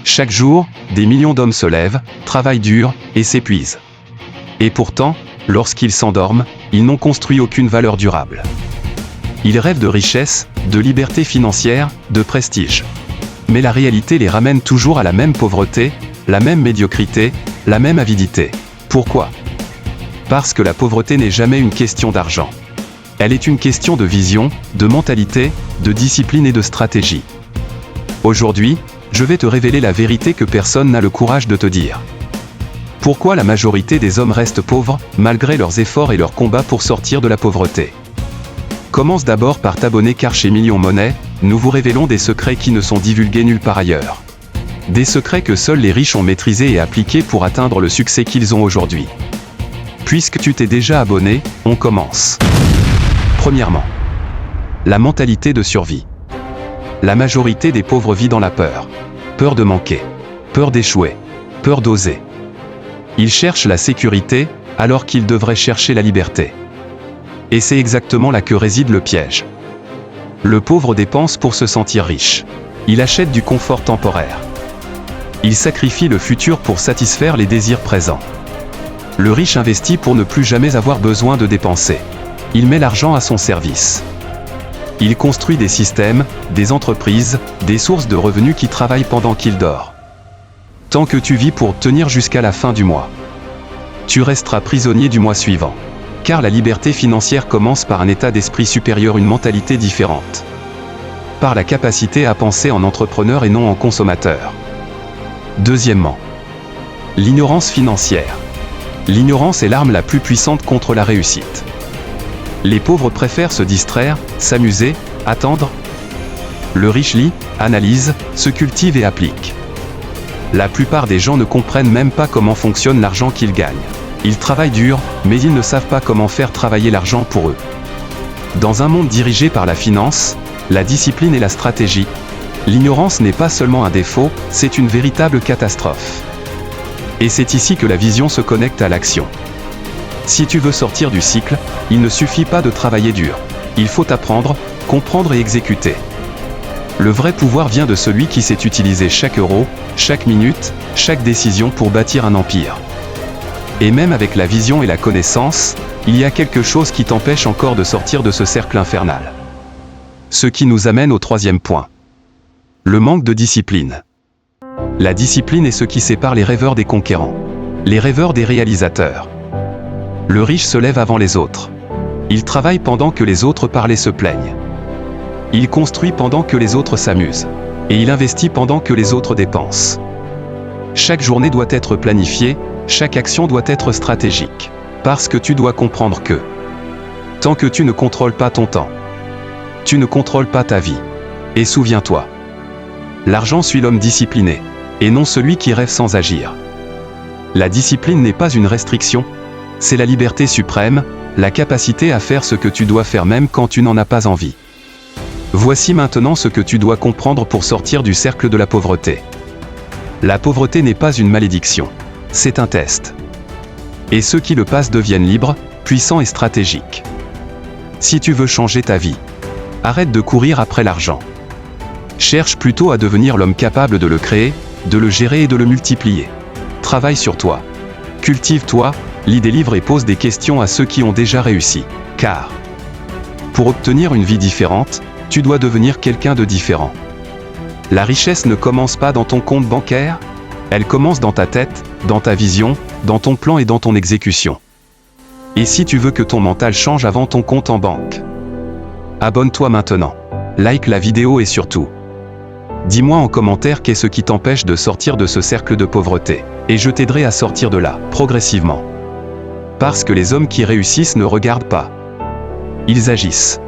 Chaque jour, des millions d'hommes se lèvent, travaillent dur, et s'épuisent. Et pourtant, lorsqu'ils s'endorment, ils n'ont construit aucune valeur durable. Ils rêvent de richesse, de liberté financière, de prestige. Mais la réalité les ramène toujours à la même pauvreté, la même médiocrité, la même avidité. Pourquoi ? Parce que la pauvreté n'est jamais une question d'argent. Elle est une question de vision, de mentalité, de discipline et de stratégie. Aujourd'hui, je vais te révéler la vérité que personne n'a le courage de te dire. Pourquoi la majorité des hommes restent pauvres, malgré leurs efforts et leurs combats pour sortir de la pauvreté ? Commence d'abord par t'abonner car chez Million Money, nous vous révélons des secrets qui ne sont divulgués nulle part ailleurs. Des secrets que seuls les riches ont maîtrisés et appliqués pour atteindre le succès qu'ils ont aujourd'hui. Puisque tu t'es déjà abonné, on commence. Premièrement, la mentalité de survie. La majorité des pauvres vit dans la peur. Peur de manquer. Peur d'échouer. Peur d'oser. Ils cherchent la sécurité, alors qu'ils devraient chercher la liberté. Et c'est exactement là que réside le piège. Le pauvre dépense pour se sentir riche. Il achète du confort temporaire. Il sacrifie le futur pour satisfaire les désirs présents. Le riche investit pour ne plus jamais avoir besoin de dépenser. Il met l'argent à son service. Il construit des systèmes, des entreprises, des sources de revenus qui travaillent pendant qu'il dort. Tant que tu vis pour tenir jusqu'à la fin du mois, tu resteras prisonnier du mois suivant. Car la liberté financière commence par un état d'esprit supérieur, une mentalité différente. Par la capacité à penser en entrepreneur et non en consommateur. Deuxièmement, l'ignorance financière. L'ignorance est l'arme la plus puissante contre la réussite. Les pauvres préfèrent se distraire, s'amuser, attendre. Le riche lit, analyse, se cultive et applique. La plupart des gens ne comprennent même pas comment fonctionne l'argent qu'ils gagnent. Ils travaillent dur, mais ils ne savent pas comment faire travailler l'argent pour eux. Dans un monde dirigé par la finance, la discipline et la stratégie, l'ignorance n'est pas seulement un défaut, c'est une véritable catastrophe. Et c'est ici que la vision se connecte à l'action. Si tu veux sortir du cycle, il ne suffit pas de travailler dur. Il faut apprendre, comprendre et exécuter. Le vrai pouvoir vient de celui qui sait utiliser chaque euro, chaque minute, chaque décision pour bâtir un empire. Et même avec la vision et la connaissance, il y a quelque chose qui t'empêche encore de sortir de ce cercle infernal. Ce qui nous amène au troisième point. Le manque de discipline. La discipline est ce qui sépare les rêveurs des conquérants. Les rêveurs des réalisateurs. Le riche se lève avant les autres. Il travaille pendant que les autres parlent et se plaignent. Il construit pendant que les autres s'amusent. Et il investit pendant que les autres dépensent. Chaque journée doit être planifiée, chaque action doit être stratégique. Parce que tu dois comprendre que tant que tu ne contrôles pas ton temps, tu ne contrôles pas ta vie. Et souviens-toi, l'argent suit l'homme discipliné, et non celui qui rêve sans agir. La discipline n'est pas une restriction, c'est la liberté suprême, la capacité à faire ce que tu dois faire même quand tu n'en as pas envie. Voici maintenant ce que tu dois comprendre pour sortir du cercle de la pauvreté. La pauvreté n'est pas une malédiction. C'est un test. Et ceux qui le passent deviennent libres, puissants et stratégiques. Si tu veux changer ta vie, arrête de courir après l'argent. Cherche plutôt à devenir l'homme capable de le créer, de le gérer et de le multiplier. Travaille sur toi. Cultive-toi, lis des livres et pose des questions à ceux qui ont déjà réussi. Car, pour obtenir une vie différente, tu dois devenir quelqu'un de différent. La richesse ne commence pas dans ton compte bancaire, elle commence dans ta tête, dans ta vision, dans ton plan et dans ton exécution. Et si tu veux que ton mental change avant ton compte en banque, abonne-toi maintenant. Like la vidéo et surtout, dis-moi en commentaire qu'est-ce qui t'empêche de sortir de ce cercle de pauvreté. Et je t'aiderai à sortir de là, progressivement. Parce que les hommes qui réussissent ne regardent pas. Ils agissent.